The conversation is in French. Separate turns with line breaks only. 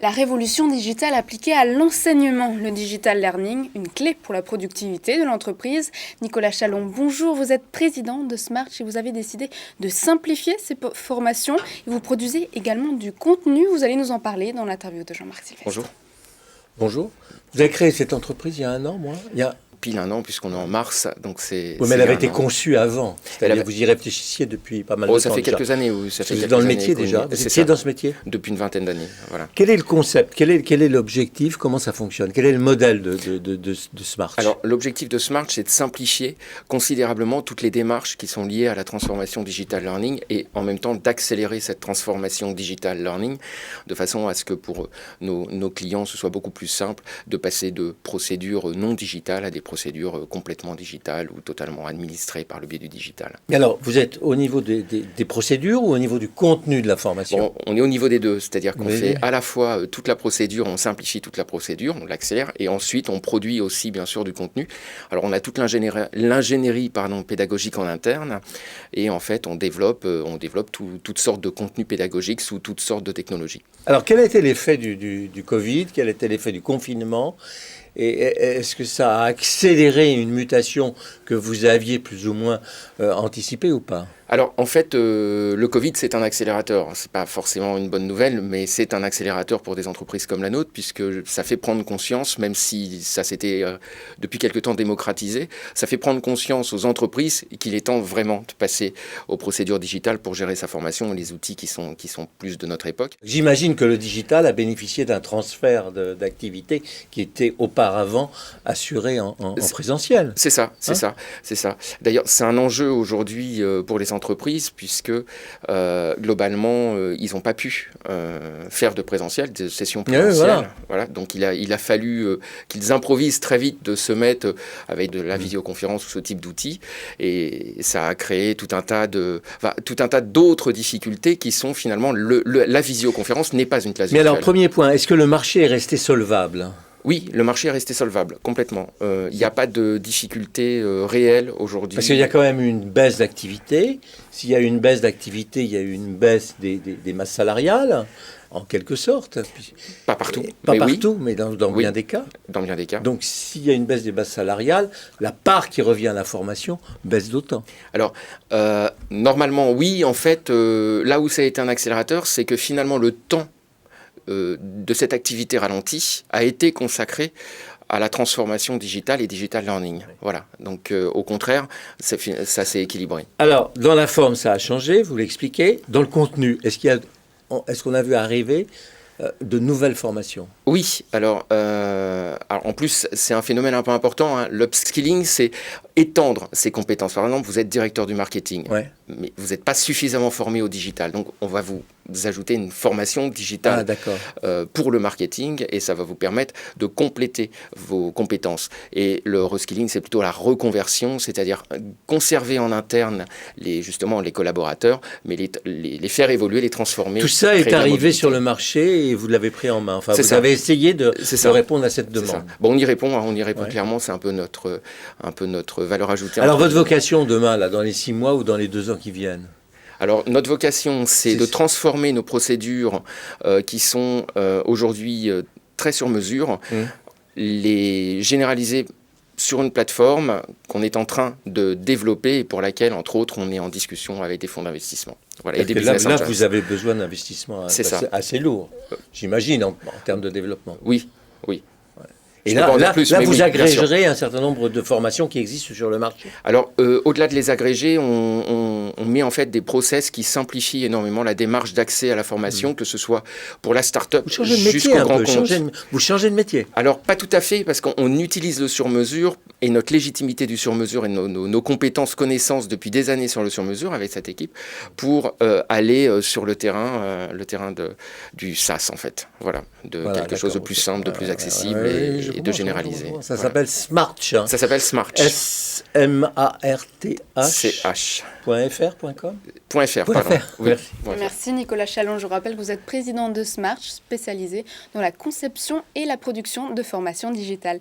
La révolution digitale appliquée à l'enseignement, le digital learning, une clé pour la productivité de l'entreprise. Nicolas Chalon, bonjour, vous êtes président de Smartch et vous avez décidé de simplifier ces formations. Et vous produisez également du contenu, vous allez nous en parler dans l'interview de Jean-Marc Sylvestre.
Bonjour.
Bonjour. Vous avez créé cette entreprise il y a un an,
Pile un an, puisqu'on est en mars, donc c'est...
Oui, mais elle avait été conçue avant. C'est-à-dire que vous y réfléchissiez depuis pas mal de temps.
Ça fait quelques années. Oui, ça fait
vous êtes
quelques
dans le
années
métier déjà. Vous étiez dans ce métier
depuis une vingtaine d'années. Voilà.
Quel est le concept ? Quel est l'objectif ? Comment ça fonctionne ? Quel est le modèle de Smartch ?
Alors, l'objectif de Smartch, c'est de simplifier considérablement toutes les démarches qui sont liées à la transformation digital learning et en même temps d'accélérer cette transformation digital learning de façon à ce que pour nos clients, ce soit beaucoup plus simple de passer de procédures non digitales à des procédures complètement digitales ou totalement administrées par le biais du digital.
Et alors, vous êtes au niveau des procédures ou au niveau du contenu de la formation ?
Bon, on est au niveau des deux, c'est-à-dire qu'on fait à la fois toute la procédure, on simplifie toute la procédure, on l'accélère, et ensuite on produit aussi bien sûr du contenu. Alors on a toute l'ingénierie pédagogique en interne, et en fait on développe toutes sortes de contenus pédagogiques sous toutes sortes de technologies.
Alors quel a été l'effet du Covid ? Quel a été l'effet du confinement ? Et est-ce que ça a accéléré une mutation que vous aviez plus ou moins anticipée ou pas ?
Alors, en fait, le Covid, c'est un accélérateur. C'est pas forcément une bonne nouvelle, mais c'est un accélérateur pour des entreprises comme la nôtre, puisque ça fait prendre conscience, même si ça s'était depuis quelque temps démocratisé, ça fait prendre conscience aux entreprises qu'il est temps vraiment de passer aux procédures digitales pour gérer sa formation et les outils qui sont plus de notre époque.
J'imagine que le digital a bénéficié d'un transfert d'activité qui était auparavant assuré en présentiel.
C'est ça. D'ailleurs, c'est un enjeu aujourd'hui pour les entreprises, puisque globalement, ils n'ont pas pu faire de présentiel, de sessions présentielles. Voilà. Donc il a fallu qu'ils improvisent très vite de se mettre avec de la visioconférence ou ce type d'outils, et ça a créé tout un tas d'autres difficultés qui sont finalement la visioconférence n'est pas une classe virtuelle.
Mais alors, premier point, est-ce que le marché est resté solvable ?
Oui, le marché est resté solvable, complètement. Il n'y a pas de difficulté réelle aujourd'hui.
Parce qu'il y a quand même une baisse d'activité. S'il y a une baisse d'activité, il y a une baisse des masses salariales, en quelque sorte.
Pas partout.
Mais dans bien des cas.
Dans bien des cas.
Donc s'il y a une baisse des masses salariales, la part qui revient à la formation baisse d'autant.
Alors, normalement, oui. En fait, là où ça a été un accélérateur, c'est que finalement, le temps de cette activité ralentie a été consacrée à la transformation digitale et digital learning. Voilà. Donc, au contraire, ça s'est équilibré.
Alors, dans la forme, ça a changé, vous l'expliquez. Dans le contenu, est-ce qu'on a vu arriver de nouvelles formations ?
Oui. Alors, en plus, c'est un phénomène un peu important. L'upskilling, c'est étendre ses compétences. Par exemple, vous êtes directeur du marketing, mais vous n'êtes pas suffisamment formé au digital. Donc, on va vous ajouter une formation digitale pour le marketing, et ça va vous permettre de compléter vos compétences. Et le reskilling, c'est plutôt la reconversion, c'est-à-dire conserver en interne les collaborateurs, mais les faire évoluer, les transformer.
Tout ça est arrivé sur le marché et vous l'avez pris en main. Enfin, vous avez essayé de répondre à cette demande.
Bon, on y répond clairement, c'est un peu notre valeur ajoutée.
Alors, votre vocation demain, là, dans les 6 mois ou dans les 2 ans qui viennent ?
Alors, notre vocation, c'est de transformer nos procédures qui sont aujourd'hui très sur mesure, les généraliser sur une plateforme qu'on est en train de développer et pour laquelle, entre autres, on est en discussion avec des fonds d'investissement. Voilà, et des business
là, vous avez besoin d'investissements assez lourds, j'imagine, en termes de développement.
Oui.
Et là, vous agrégerez un certain nombre de formations qui existent sur le marché.
Alors, au-delà de les agréger, on met en fait des process qui simplifient énormément la démarche d'accès à la formation, que ce soit pour la start-up jusqu'au grand compte.
Vous changez de métier.
Alors, pas tout à fait, parce qu'on utilise le sur-mesure et notre légitimité du sur-mesure et nos compétences, connaissances depuis des années sur le sur-mesure avec cette équipe pour aller sur le terrain du SaaS, en fait. Voilà, quelque chose de plus simple, de plus accessible et de généraliser.
Ça s'appelle Smartch.
Ça s'appelle Smartch.
SMARTH.fr.com
.fr, pardon.
Oui.
Merci Nicolas Chalon. Je vous rappelle que vous êtes président de Smartch, spécialisé dans la conception et la production de formations digitales.